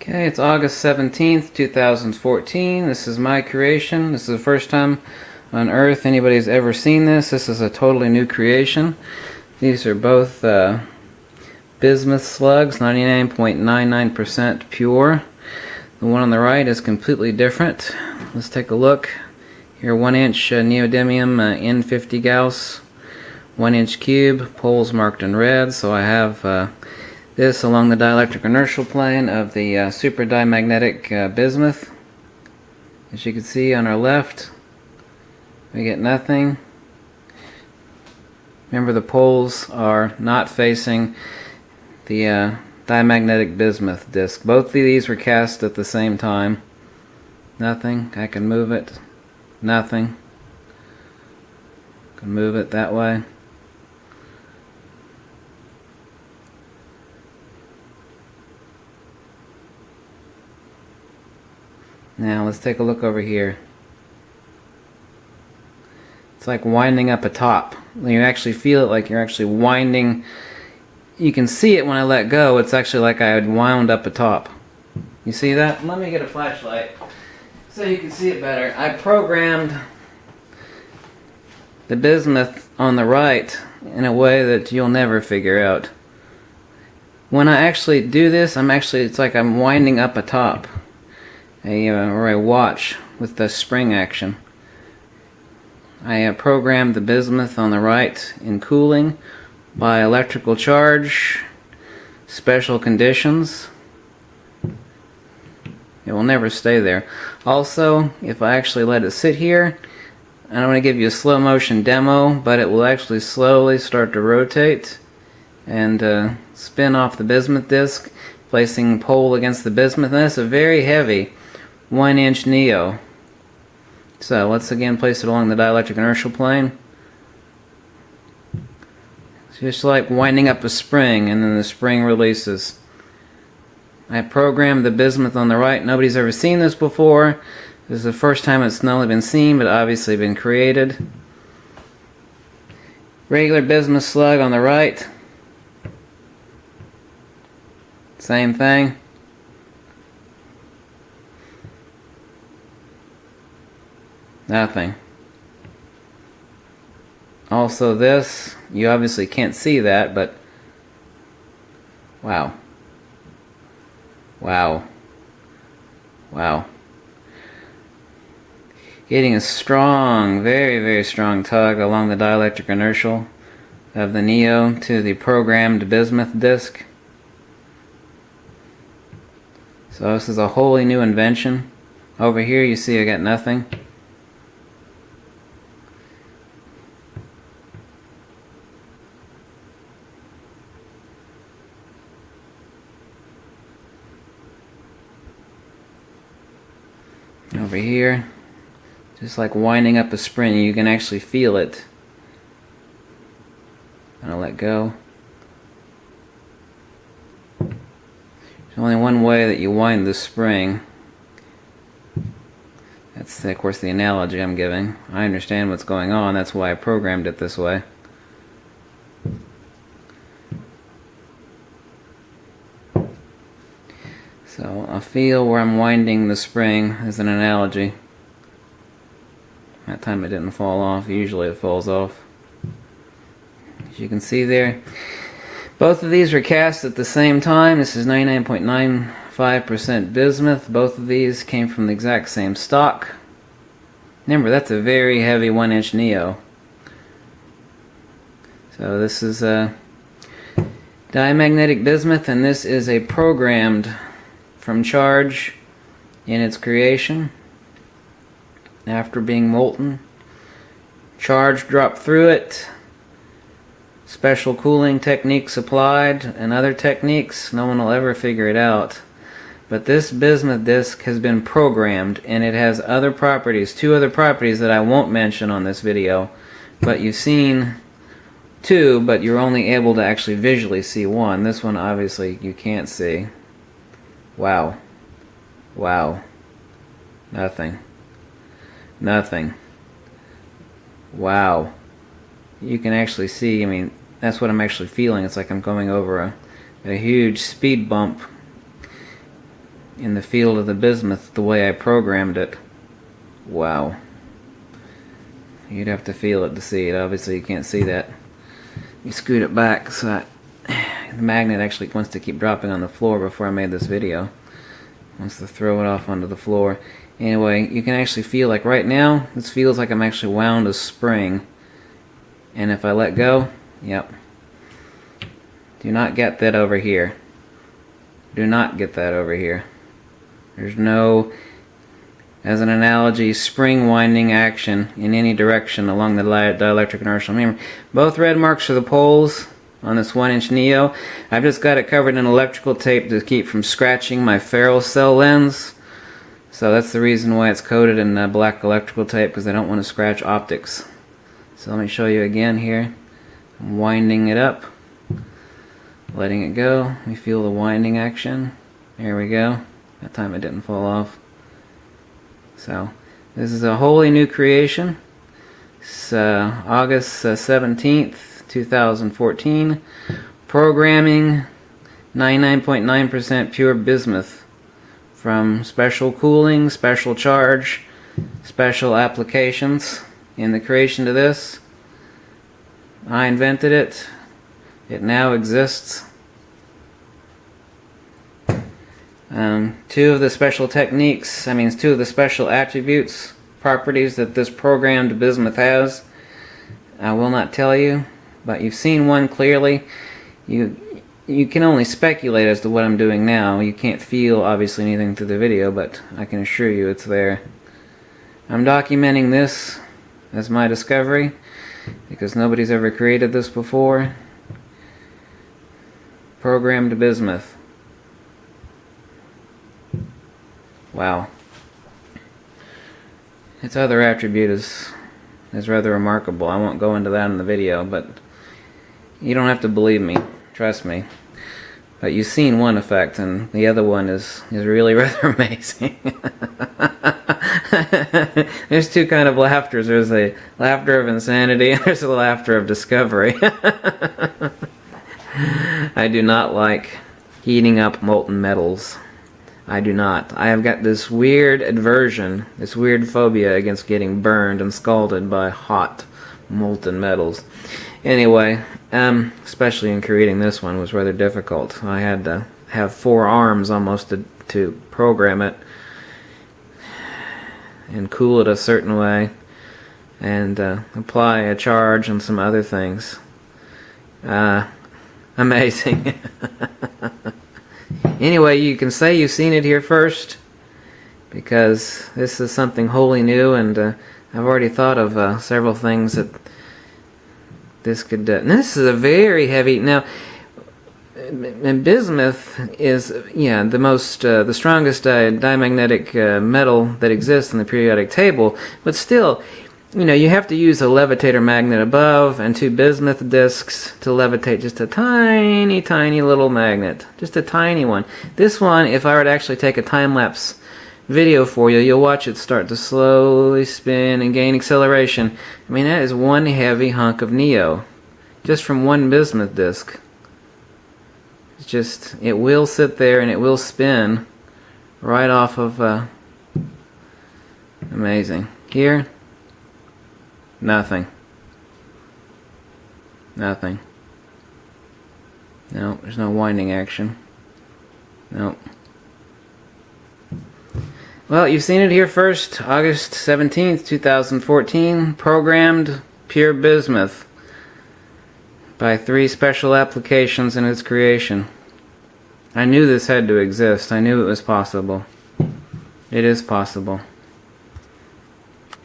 Okay, it's August 17th, 2014. This is my creation. This is the first time on Earth anybody's ever seen this. This is a totally new creation. These are both bismuth slugs, 99.99% pure. The one on the right is completely different. Let's take a look. Here, 1-inch neodymium N50 Gauss, 1-inch cube, poles marked in red. So I have this along the dielectric inertial plane of the super diamagnetic bismuth. As you can see on our left, we get nothing. Remember, the poles are not facing the diamagnetic bismuth disc. Both of these were cast at the same time. Nothing. I can move it. Nothing. Can move it that way. Now let's take a look over here. It's like winding up a top. You actually feel it like you're actually winding. You can see it when I let go. It's actually like I had wound up a top. You see that? Let me get a flashlight so you can see it better. I programmed the bismuth on the right in a way that you'll never figure out. When I actually do this, it's like I'm winding up a top. Or a watch with the spring action. I programmed the bismuth on the right in cooling by electrical charge, special conditions. It will never stay there. Also, if I actually let it sit here, and I'm going to give you a slow motion demo, but it will actually slowly start to rotate and spin off the bismuth disc, placing pole against the bismuth. And that's a very heavy 1-inch neo. So let's again place it along the dielectric inertial plane. It's just like winding up a spring, and then the spring releases. I programmed the bismuth on the right. Nobody's ever seen this before. This is the first time it's not only been seen, but obviously been created. Regular bismuth slug on the right. Same thing. Nothing. Also this, you obviously can't see that, but wow. Wow. Wow. Getting a strong, very, very strong tug along the dielectric inertial of the neo to the programmed bismuth disc. So this is a wholly new invention. Over here you see I got nothing. Over here, just like winding up a spring, you can actually feel it. And I'll let go. There's only one way that you wind the spring. That's, of course, the analogy I'm giving. I understand what's going on. That's why I programmed it this way. So I feel where I'm winding the spring as an analogy. That time it didn't fall off. Usually it falls off. As you can see there, both of these were cast at the same time. This is 99.95% bismuth. Both of these came from the exact same stock. Remember, that's a very heavy 1-inch neo. So this is a diamagnetic bismuth, and this is a programmed from charge in its creation. After being molten, charge dropped through it, special cooling techniques applied, and other techniques. No one will ever figure it out. But this bismuth disc has been programmed, and it has other properties, 2 other properties that I won't mention on this video. But you've seen 2, but you're only able to actually visually see 1. This one obviously you can't see. Wow. Wow. Nothing. Nothing. Wow. You can actually see, I mean, that's what I'm actually feeling. It's like I'm going over a huge speed bump. in the field of the bismuth the way I programmed it. Wow. You'd have to feel it to see it. Obviously you can't see that. You scoot it back so that the magnet actually wants to keep dropping on the floor before I made this video. Wants to throw it off onto the floor. Anyway, you can actually feel, like right now, this feels like I'm actually wound a spring. And if I let go, yep. Do not get that over here. Do not get that over here. There's no, as an analogy, spring winding action in any direction along the dielectric inertial membrane. Both red marks are the poles on this 1-inch Neo. I've just got it covered in electrical tape to keep from scratching my ferrule cell lens. So that's the reason why it's coated in black electrical tape, because I don't want to scratch optics. So let me show you again here. I'm winding it up, letting it go. We feel the winding action. There we go. That time it didn't fall off. So this is a wholly new creation. It's August 17th, 2014. Programming 99.9% pure bismuth. From special cooling, special charge, special applications in the creation of this. I invented it. It now exists. Two of the special attributes, properties that this programmed bismuth has, I will not tell you, but you've seen one clearly. You can only speculate as to what I'm doing now. You can't feel, obviously, anything through the video, but I can assure you it's there. I'm documenting this as my discovery, because nobody's ever created this before. Programmed bismuth. Wow. Its other attribute is rather remarkable. I won't go into that in the video, but you don't have to believe me. Trust me. But you've seen one effect, and the other one is really rather amazing. There's two kind of laughters. There's a laughter of insanity, and there's a laughter of discovery. I do not like heating up molten metals. I do not. I have got this weird aversion, this weird phobia against getting burned and scalded by hot molten metals. Anyway, especially in creating this one was rather difficult. I had to have 4 arms almost to program it and cool it a certain way and apply a charge and some other things. Amazing. Anyway, you can say you've seen it here first, because this is something wholly new, and I've already thought of several things that this could do. And this is a very heavy. Now, bismuth is the strongest diamagnetic metal that exists in the periodic table, but still, you have to use a levitator magnet above and 2 bismuth discs to levitate just a tiny, tiny little magnet. Just a tiny one. This one, if I were to actually take a time-lapse video for you, you'll watch it start to slowly spin and gain acceleration. I mean, that is one heavy hunk of Neo. Just from one bismuth disc. It's just, it will sit there and it will spin right off of, amazing. Here, nothing. Nothing. No, there's no winding action. Nope. Well, you've seen it here first. August 17th, 2014. Programmed pure bismuth by 3 special applications in its creation. I knew this had to exist. I knew it was possible. It is possible.